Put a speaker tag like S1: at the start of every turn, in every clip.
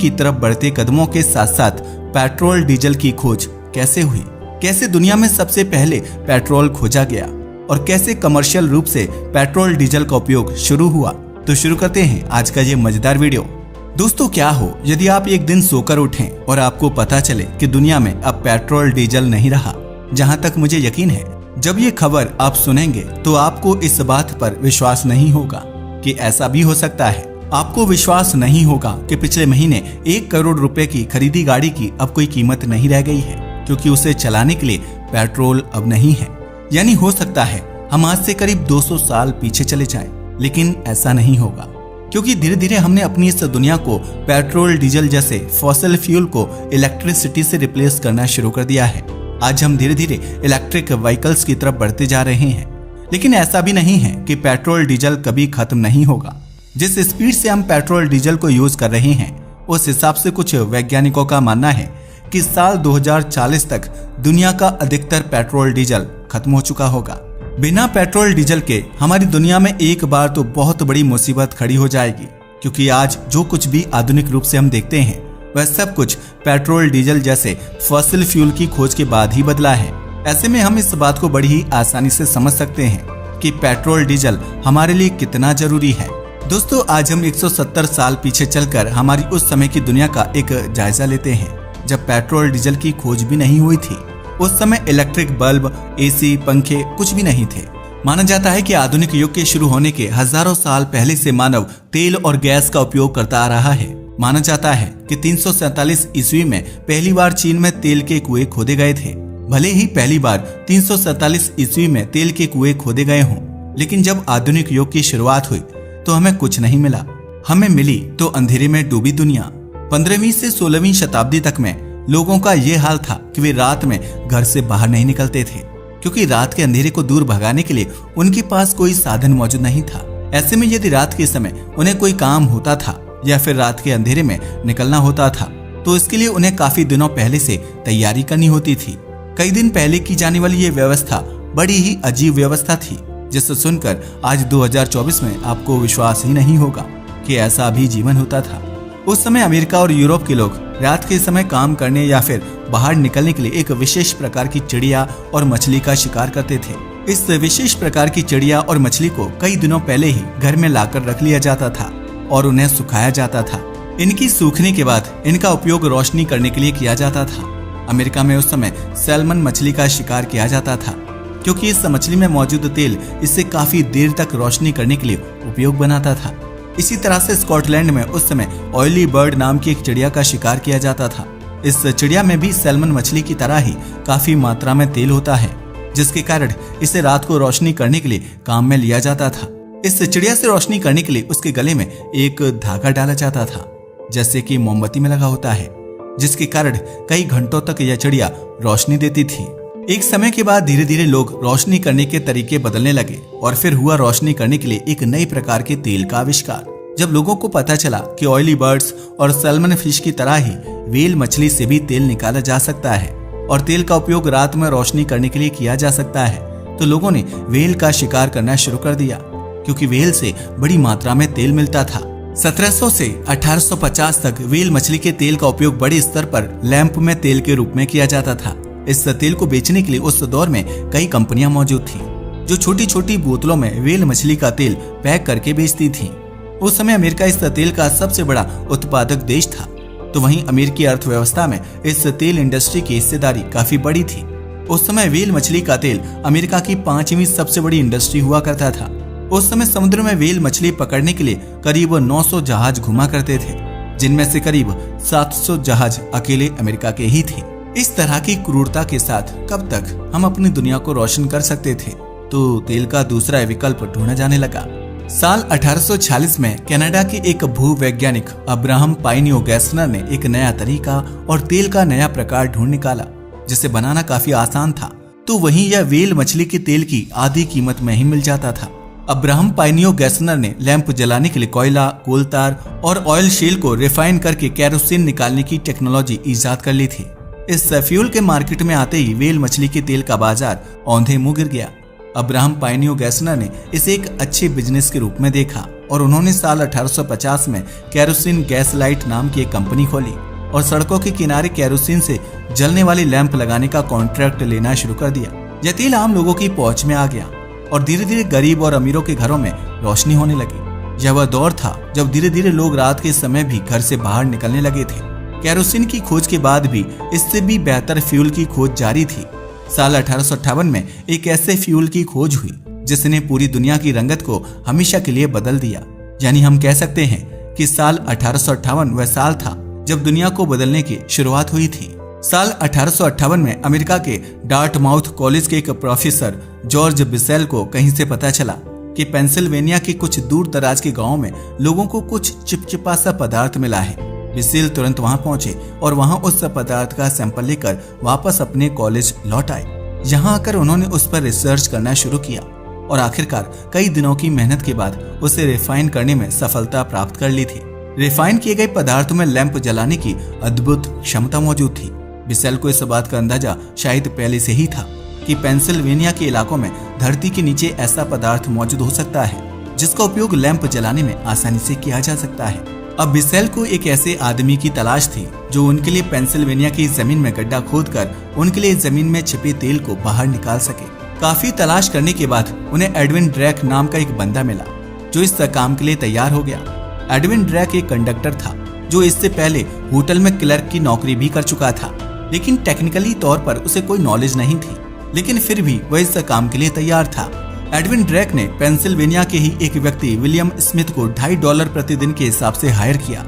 S1: की तरफ बढ़ते कदमों के साथ साथ पेट्रोल डीजल की खोज कैसे हुई, कैसे दुनिया में सबसे पहले पेट्रोल खोजा गया और कैसे कमर्शियल रूप से पेट्रोल डीजल का उपयोग शुरू हुआ। तो शुरू करते हैं आज का ये मजेदार वीडियो। दोस्तों, क्या हो यदि आप एक दिन सोकर उठें और आपको पता चले कि दुनिया में अब पेट्रोल डीजल नहीं रहा। जहां तक मुझे यकीन है, जब ये खबर आप सुनेंगे तो आपको इस बात पर विश्वास नहीं होगा कि ऐसा भी हो सकता है। आपको विश्वास नहीं होगा कि पिछले महीने 1 करोड़ रुपए की खरीदी गाड़ी की अब कोई कीमत नहीं रह गई है, क्योंकि उसे चलाने के लिए पेट्रोल अब नहीं है। यानी हो सकता है हम आज से करीब 200 साल पीछे चले जाएं, लेकिन ऐसा नहीं होगा, क्योंकि धीरे धीरे हमने अपनी इस दुनिया को पेट्रोल डीजल जैसे फॉसिल फ्यूल को इलेक्ट्रिसिटी से रिप्लेस करना शुरू कर दिया है। आज हम धीरे धीरे इलेक्ट्रिक व्हीकल्स की तरफ बढ़ते जा रहे हैं, लेकिन ऐसा भी नहीं है कि पेट्रोल डीजल कभी खत्म नहीं होगा। जिस स्पीड से हम पेट्रोल डीजल को यूज कर रहे हैं, उस हिसाब से कुछ वैज्ञानिकों का मानना है कि साल 2040 तक दुनिया का अधिकतर पेट्रोल डीजल खत्म हो चुका होगा। बिना पेट्रोल डीजल के हमारी दुनिया में एक बार तो बहुत बड़ी मुसीबत खड़ी हो जाएगी, क्योंकि आज जो कुछ भी आधुनिक रूप से हम देखते हैं वह सब कुछ पेट्रोल डीजल जैसे फॉसिल फ्यूल की खोज के बाद ही बदला है। ऐसे में हम इस बात को बड़ी ही आसानी से समझ सकते हैं कि पेट्रोल डीजल हमारे लिए कितना जरूरी है। दोस्तों, आज हम 170 साल पीछे चलकर हमारी उस समय की दुनिया का एक जायजा लेते हैं, जब पेट्रोल डीजल की खोज भी नहीं हुई थी। उस समय इलेक्ट्रिक बल्ब, एसी, पंखे कुछ भी नहीं थे। माना जाता है कि आधुनिक युग के शुरू होने के हजारों साल पहले से मानव तेल और गैस का उपयोग करता आ रहा है। माना जाता है कि 347 ईस्वी में पहली बार चीन में तेल के कुएं खोदे गए थे। भले ही पहली बार 347 ईस्वी में तेल के कुएं खोदे गए हों, लेकिन जब आधुनिक युग की शुरुआत हुई तो हमें कुछ नहीं मिला। हमें मिली तो अंधेरे में डूबी दुनिया। 15वीं से 16वीं शताब्दी तक में लोगों का ये हाल था कि वे रात में घर से बाहर नहीं निकलते थे, क्योंकि रात के अंधेरे को दूर भगाने के लिए उनके पास कोई साधन मौजूद नहीं था। ऐसे में यदि रात के समय उन्हें कोई काम होता था या फिर रात के अंधेरे में निकलना होता था, तो इसके लिए उन्हें काफी दिनों पहले से तैयारी करनी होती थी। कई दिन पहले की जाने वाली ये व्यवस्था बड़ी ही अजीब व्यवस्था थी, जिसे सुनकर आज 2024 में आपको विश्वास ही नहीं होगा कि ऐसा भी जीवन होता था। उस समय अमेरिका और यूरोप के लोग रात के समय काम करने या फिर बाहर निकलने के लिए एक विशेष प्रकार की चिड़िया और मछली का शिकार करते थे। इस विशेष प्रकार की चिड़िया और मछली को कई दिनों पहले ही घर में लाकर रख लिया जाता था और उन्हें सुखाया जाता था। इनकी सूखने के बाद इनका उपयोग रोशनी करने के लिए किया जाता था। अमेरिका में उस समय सैल्मन मछली का शिकार किया जाता था, क्योंकि इस मछली में मौजूद तेल इससे काफी देर तक रोशनी करने के लिए उपयोग बनाता था। इसी तरह से स्कॉटलैंड में उस समय ऑयली बर्ड नाम की एक चिड़िया का शिकार किया जाता था। इस चिड़िया में भी सैल्मन मछली की तरह ही काफी मात्रा में तेल होता है, जिसके कारण इसे रात को रोशनी करने के लिए काम में लिया जाता था। इस चिड़िया से रोशनी करने के लिए उसके गले में एक धागा डाला जाता था, जैसे कि मोमबत्ती में लगा होता है, जिसके कारण कई घंटों तक यह चिड़िया रोशनी देती थी। एक समय के बाद धीरे धीरे लोग रोशनी करने के तरीके बदलने लगे और फिर हुआ रोशनी करने के लिए एक नई प्रकार के तेल का आविष्कार। जब लोगों को पता चला कि ऑयली बर्ड्स और सैल्मन फिश की तरह ही व्हेल मछली से भी तेल निकाला जा सकता है और तेल का उपयोग रात में रोशनी करने के लिए किया जा सकता है, तो लोगों ने व्हेल का शिकार करना शुरू कर दिया, क्योंकि व्हेल से बड़ी मात्रा में तेल मिलता था। 1700 से 1850 तक व्हेल मछली के तेल का उपयोग बड़े स्तर पर लैंप में तेल के रूप में किया जाता था। इस तेल को बेचने के लिए उस दौर में कई कंपनियां मौजूद थीं, जो छोटी छोटी बोतलों में व्हेल मछली का तेल पैक करके बेचती थीं। उस समय अमेरिका इस तेल का सबसे बड़ा उत्पादक देश था, तो वहीं अमेरिकी अर्थव्यवस्था में इस तेल इंडस्ट्री की हिस्सेदारी काफी बड़ी थी। उस समय व्हेल मछली का तेल अमेरिका की 5वीं सबसे बड़ी इंडस्ट्री हुआ करता था। उस समय समुद्र में व्हेल मछली पकड़ने के लिए करीब 900 जहाज घुमा करते थे, जिनमें से करीब 700 जहाज अकेले अमेरिका के ही थे। इस तरह की क्रूरता के साथ कब तक हम अपनी दुनिया को रोशन कर सकते थे, तो तेल का दूसरा विकल्प ढूंढा जाने लगा। साल 1846 में कनाडा के एक भूवैज्ञानिक अब्राहम पाइनियो गैसनर ने एक नया तरीका और तेल का नया प्रकार ढूंढ निकाला, जिसे बनाना काफी आसान था। तो वहीं यह व्हेल मछली के तेल की आधी कीमत में ही मिल जाता था। अब्राहम पाइनियो गैसनर ने लैंप जलाने के लिए कोयला, कोलतार और ऑयल शेल को रिफाइन करके केरोसिन निकालने की टेक्नोलॉजी इजाद कर ली थी। इस फ्यूल के मार्केट में आते ही व्हेल मछली के तेल का बाजार औंधे मुंह गिर गया। अब्राहम पाइनियो गैसनर ने इसे एक अच्छे बिजनेस के रूप में देखा और उन्होंने साल 1850 में कैरोसिन गैस लाइट नाम की एक कंपनी खोली और सड़कों के किनारे कैरोसिन से जलने वाली लैंप लगाने का कॉन्ट्रैक्ट लेना शुरू कर दिया। यह तेल आम लोगों की पहुंच में आ गया और धीरे धीरे गरीब और अमीरों के घरों में रोशनी होने लगी। यह वह दौर था जब धीरे धीरे लोग रात के समय भी घर से बाहर निकलने लगे थे। कैरोसिन की खोज के बाद भी इससे भी बेहतर फ्यूल की खोज जारी थी। साल 1858 में एक ऐसे फ्यूल की खोज हुई जिसने पूरी दुनिया की रंगत को हमेशा के लिए बदल दिया। यानी हम कह सकते हैं कि साल 1858 वह साल था जब दुनिया को बदलने की शुरुआत हुई थी। साल 1858 में अमेरिका के डार्टमाउथ कॉलेज के एक प्रोफेसर जॉर्ज बिसेल को कहीं से पता चला कि पेंसिल्वेनिया के कुछ दूर दराज के गांव में लोगों को कुछ चिपचिपा सा पदार्थ मिला है। बिसेल तुरंत वहां पहुंचे और वहां उस पदार्थ का सैंपल लेकर वापस अपने कॉलेज लौट आए। यहां आकर उन्होंने उस पर रिसर्च करना शुरू किया और आखिरकार कई दिनों की मेहनत के बाद उसे रिफाइन करने में सफलता प्राप्त कर ली थी। रिफाइन किए गए पदार्थों में लैंप जलाने की अद्भुत क्षमता मौजूद थी। बिसेल को इस बात का अंदाजा शायद पहले से ही था कि पेंसिल्वेनिया के इलाकों में धरती के नीचे ऐसा पदार्थ मौजूद हो सकता है जिसका उपयोग लैंप जलाने में आसानी से किया जा सकता है। अब बिसेल को एक ऐसे आदमी की तलाश थी जो उनके लिए पेंसिल्वेनिया की जमीन में गड्ढा खोदकर उनके लिए जमीन में छिपे तेल को बाहर निकाल सके। काफी तलाश करने के बाद उन्हें एडविन ड्रैक नाम का एक बंदा मिला जो इस काम के लिए तैयार हो गया। एडविन ड्रैक एक कंडक्टर था जो इससे पहले होटल में क्लर्क की नौकरी भी कर चुका था, लेकिन टेक्निकली तौर पर उसे कोई नॉलेज नहीं थी, लेकिन फिर भी वह इस काम के लिए तैयार था। एडविन ड्रैक ने पेंसिल्वेनिया के ही एक व्यक्ति विलियम स्मिथ को $2.5 प्रतिदिन के हिसाब से हायर किया।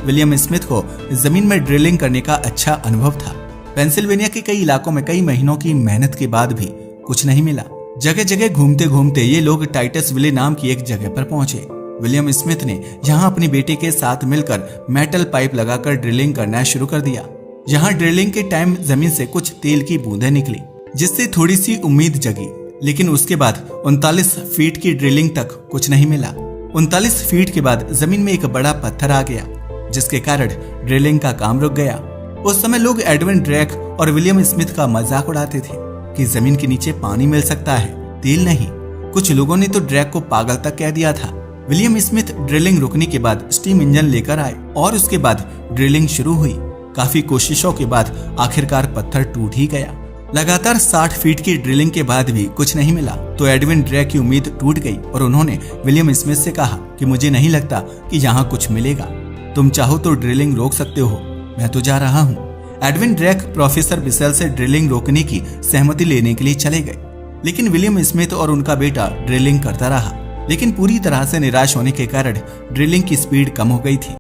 S1: विलियम स्मिथ को जमीन में ड्रिलिंग करने का अच्छा अनुभव था। पेंसिल्वेनिया के कई इलाकों में कई महीनों की मेहनत के बाद भी कुछ नहीं मिला। जगह जगह घूमते घूमते ये लोग टाइटस विले नाम की एक जगह पर पहुंचे। विलियम स्मिथ ने यहाँ अपने बेटे के साथ मिलकर मेटल पाइप लगाकर ड्रिलिंग करना शुरू कर दिया। यहाँ ड्रिलिंग के टाइम जमीन से कुछ तेल की बूंदें निकली जिससे थोड़ी सी उम्मीद जगी, लेकिन उसके बाद 39 फीट की ड्रिलिंग तक कुछ नहीं मिला। 39 फीट के बाद जमीन में एक बड़ा पत्थर आ गया जिसके कारण ड्रिलिंग का काम रुक गया। उस समय लोग एडविन ड्रैक और विलियम स्मिथ का मजाक उड़ाते थे कि जमीन के नीचे पानी मिल सकता है, तेल नहीं। कुछ लोगों ने तो ड्रैक को पागल तक कह दिया था। विलियम स्मिथ ड्रिलिंग रुकने के बाद स्टीम इंजन लेकर आए और उसके बाद ड्रिलिंग शुरू हुई। काफी कोशिशों के बाद आखिरकार पत्थर टूट ही गया। लगातार 60 फीट की ड्रिलिंग के बाद भी कुछ नहीं मिला तो एडविन ड्रैक की उम्मीद टूट गई और उन्होंने विलियम स्मिथ से कहा कि मुझे नहीं लगता कि यहाँ कुछ मिलेगा, तुम चाहो तो ड्रिलिंग रोक सकते हो, मैं तो जा रहा हूँ। एडविन ड्रैक प्रोफेसर बिसेल से ड्रिलिंग रोकने की सहमति लेने के लिए चले गए, लेकिन विलियम स्मिथ और उनका बेटा ड्रिलिंग करता रहा, लेकिन पूरी तरह से निराश होने के कारण ड्रिलिंग की स्पीड कम हो गई थी।